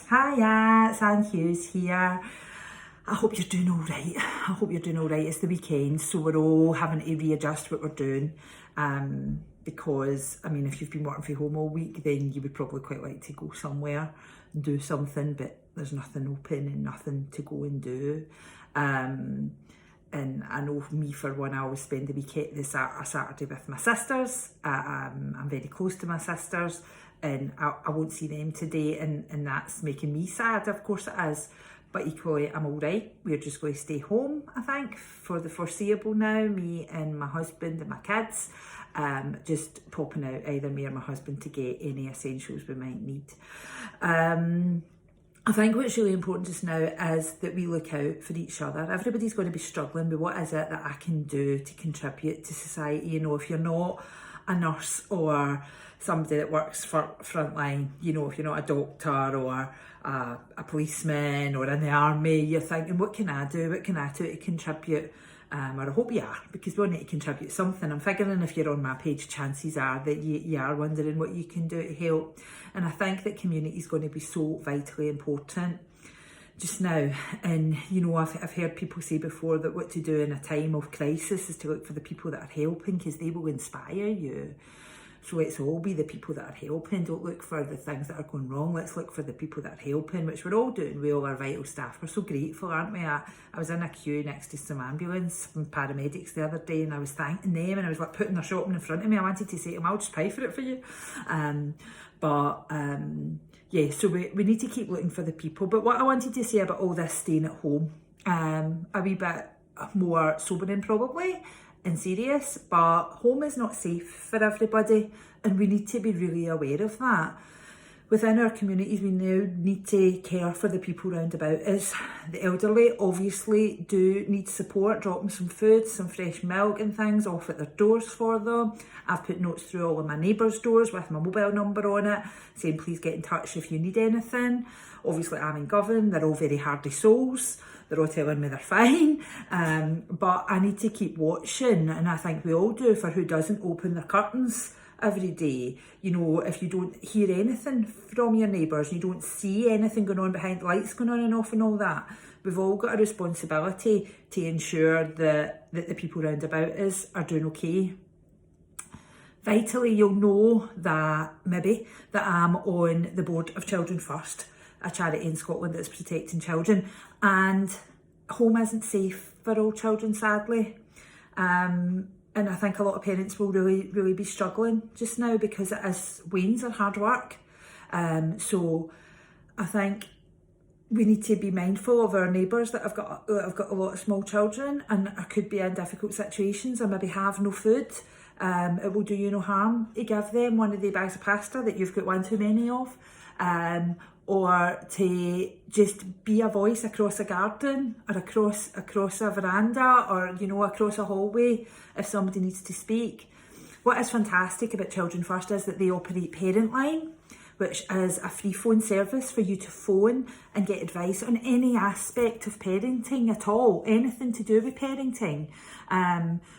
Hiya, it's Anne Hughes here. I hope you're doing all right. I hope you're doing all right. It's the weekend, so we're all having to readjust what we're doing. Because, I mean, if you've been working from home all week, then you would probably quite like to go somewhere and do something, but there's nothing open and nothing to go and do. And I know me, for one, I always spend the weekend, a Saturday with my sisters. I'm very close to my sisters, and I won't see them today, and that's making me sad. Of course it is, but equally I'm all right. We're just going to stay home, I think, for the foreseeable now, me and my husband and my kids. Just popping out, either me or my husband, to get any essentials we might need. I think what's really important just now is that we look out for each other. Everybody's going to be struggling, but what is it that I can do to contribute to society? You know, if you're not a nurse or somebody that works for Frontline, you know, if you're not a doctor or a policeman or in the army, you're thinking, what can I do? What can I do to contribute? Or I hope you are, because we all need to contribute something. I'm figuring if you're on my page, chances are that you are wondering what you can do to help. And I think that community is going to be so vitally important just now. And, you know, I've heard people say before that what to do in a time of crisis is to look for the people that are helping, because they will inspire you. So let's all be the people that are helping. Don't look for the things that are going wrong. Let's look for the people that are helping, which we're all doing. We all are vital staff. We're so grateful, aren't we? I was in a queue next to some ambulance and paramedics the other day, and I was thanking them, and I was like putting their shopping in front of me. I wanted to say to them, I'll just pay for it for you. Yeah, so we need to keep looking for the people. But what I wanted to say about all this staying at home, a wee bit more sobering probably, and serious, but home is not safe for everybody, and we need to be really aware of that. Within our communities, we now need to care for the people round about us. The elderly obviously do need support, dropping some food, some fresh milk and things off at their doors for them. I've put notes through all of my neighbours' doors with my mobile number on it, saying please get in touch if you need anything. Obviously I'm in Govan, they're all very hardy souls. They're all telling me they're fine, but I need to keep watching, and I think we all do, for who doesn't open their curtains every day. You know, if you don't hear anything from your neighbours, you don't see anything going on behind the lights going on and off and all that, we've all got a responsibility to ensure that the people round about us are doing okay. Vitally, you'll know that maybe that I'm on the board of Children First, a charity in Scotland that's protecting children, and home isn't safe for all children, sadly. And I think a lot of parents will really be struggling just now, because it is weans are hard work. So I think we need to be mindful of our neighbours that have got a lot of small children and could be in difficult situations or maybe have no food. It will do you no harm to give them one of the bags of pasta that you've got one too many of. Or to just be a voice across a garden or across a veranda, or, you know, across a hallway if somebody needs to speak. What is fantastic about Children First is that they operate Parentline, which is a free phone service for you to phone and get advice on any aspect of parenting at all, anything to do with parenting.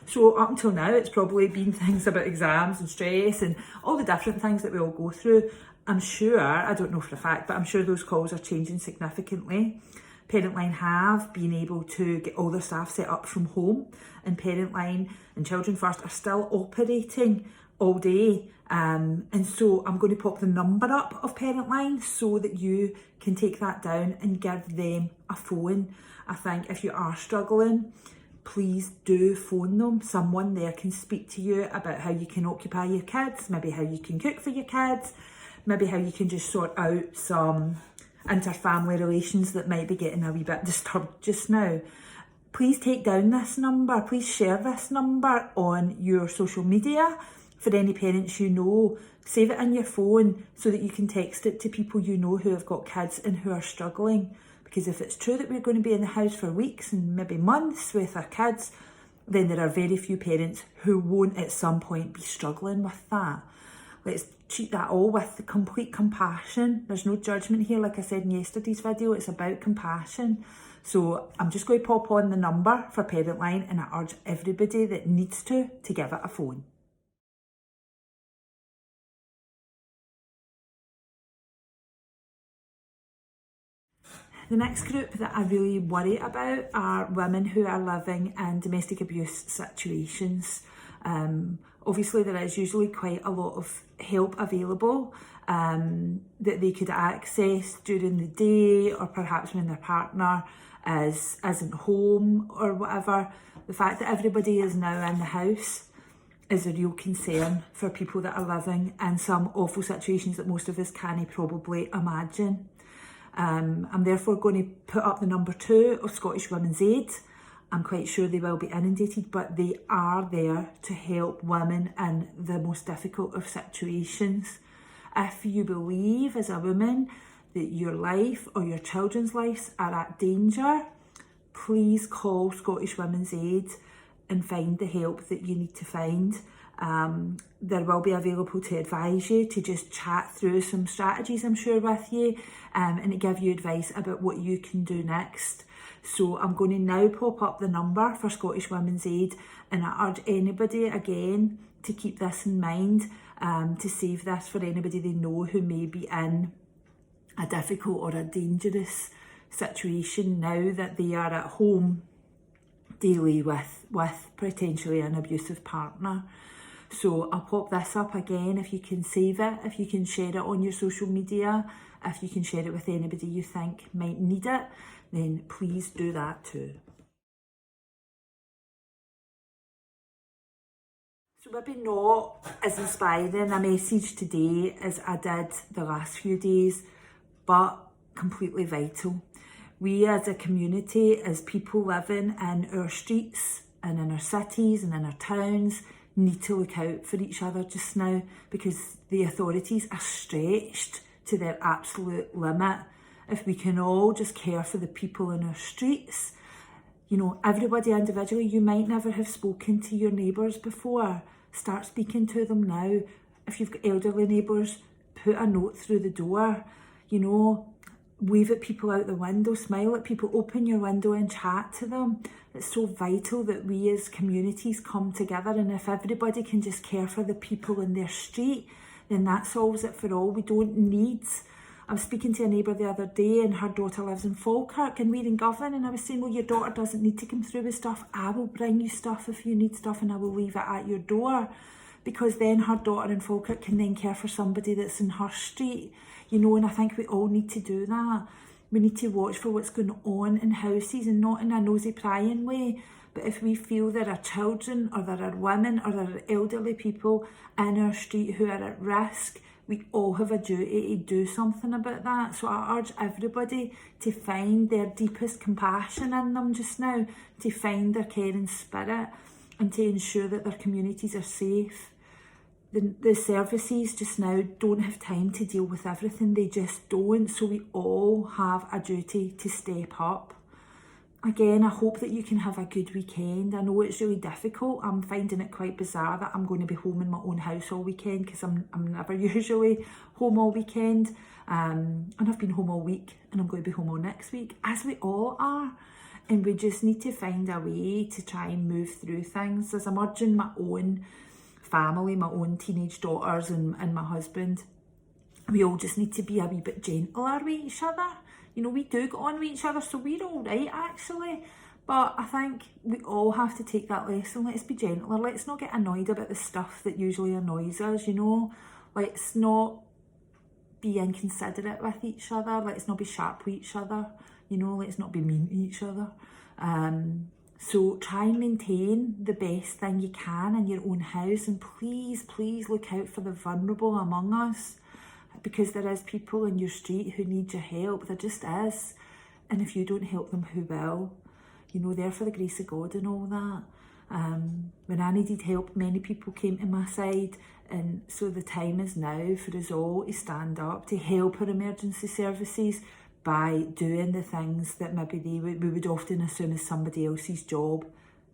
So up until now, it's probably been things about exams and stress and all the different things that we all go through. I'm sure, I don't know for a fact, but I'm sure those calls are changing significantly. Parentline have been able to get all their staff set up from home, and Parentline and Children First are still operating all day. And so I'm going to pop the number up of Parentline so that you can take that down and give them a phone. I think if you are struggling, please do phone them. Someone there can speak to you about how you can occupy your kids, maybe how you can cook for your kids, maybe how you can just sort out some inter-family relations that might be getting a wee bit disturbed just now. Please take down this number. Please share this number on your social media for any parents you know. Save it in your phone so that you can text it to people you know who have got kids and who are struggling. Because if it's true that we're going to be in the house for weeks and maybe months with our kids, then there are very few parents who won't at some point be struggling with that. Let's treat that all with the complete compassion. There's no judgment here. Like I said in yesterday's video, it's about compassion. So I'm just going to pop on the number for Parentline, and I urge everybody that needs to give it a phone. The next group that I really worry about are women who are living in domestic abuse situations. Obviously there is usually quite a lot of help available that they could access during the day, or perhaps when their partner isn't home or whatever. The fact that everybody is now in the house is a real concern for people that are living in some awful situations that most of us can't probably imagine. I'm therefore going to put up the number 2 of Scottish Women's Aid. I'm quite sure they will be inundated, but they are there to help women in the most difficult of situations. If you believe as a woman that your life or your children's lives are at danger, please call Scottish Women's Aid and find the help that you need to find. There will be available to advise you, to just chat through some strategies, I'm sure, with you, and to give you advice about what you can do next. So I'm going to now pop up the number for Scottish Women's Aid, and I urge anybody again to keep this in mind, to save this for anybody they know who may be in a difficult or a dangerous situation now that they are at home daily with potentially an abusive partner. So I'll pop this up again. If you can save it, if you can share it on your social media, if you can share it with anybody you think might need it, then please do that too. So maybe not as inspiring a message today as I did the last few days, but completely vital. We as a community, as people living in our streets and in our cities and in our towns, need to look out for each other just now, because the authorities are stretched to their absolute limit. If we can all just care for the people in our streets, you know, everybody individually, you might never have spoken to your neighbours before. Start speaking to them now. If you've got elderly neighbours, put a note through the door, you know, wave at people out the window, smile at people, open your window and chat to them. It's so vital that we as communities come together, and if everybody can just care for the people in their street, then that solves it for all. We don't need... I was speaking to a neighbour the other day, and her daughter lives in Falkirk and we're in Govan, and I was saying, well, your daughter doesn't need to come through with stuff. I will bring you stuff if you need stuff, and I will leave it at your door, because then her daughter in Falkirk can then care for somebody that's in her street, you know. And I think we all need to do that. We need to watch for what's going on in houses, and not in a nosy prying way, but if we feel there are children or there are women or there are elderly people in our street who are at risk, we all have a duty to do something about that. So I urge everybody to find their deepest compassion in them just now, to find their caring spirit, and to ensure that their communities are safe. The services just now don't have time to deal with everything. They just don't. So we all have a duty to step up. Again, I hope that you can have a good weekend. I know it's really difficult. I'm finding it quite bizarre that I'm going to be home in my own house all weekend, because I'm never usually home all weekend. And I've been home all week, and I'm going to be home all next week, as we all are. And we just need to find a way to try and move through things. As I'm urging my own family, my own teenage daughters and my husband, we all just need to be a wee bit gentler with each other. You know, we do get on with each other, so we're all right actually, but I think we all have to take that lesson. Let's be gentler. Let's not get annoyed about the stuff that usually annoys us, you know. Let's not be inconsiderate with each other. Let's not be sharp with each other, you know. Let's not be mean to each other. So try and maintain the best thing you can in your own house, and please, please look out for the vulnerable among us, because there is people in your street who need your help. There just is. And if you don't help them, who will? You know, they're for the grace of God and all that. When I needed help, many people came to my side, and so the time is now for us all to stand up, to help our emergency services by doing the things that maybe we would often assume is somebody else's job.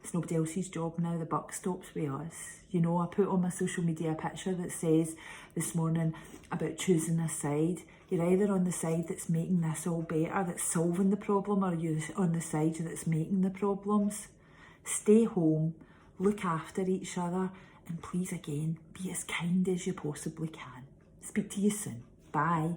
It's nobody else's job now. The buck stops with us. You know, I put on my social media a picture that says this morning about choosing a side. You're either on the side that's making this all better, that's solving the problem, or you're on the side that's making the problems. Stay home, look after each other, and please again, be as kind as you possibly can. Speak to you soon. Bye.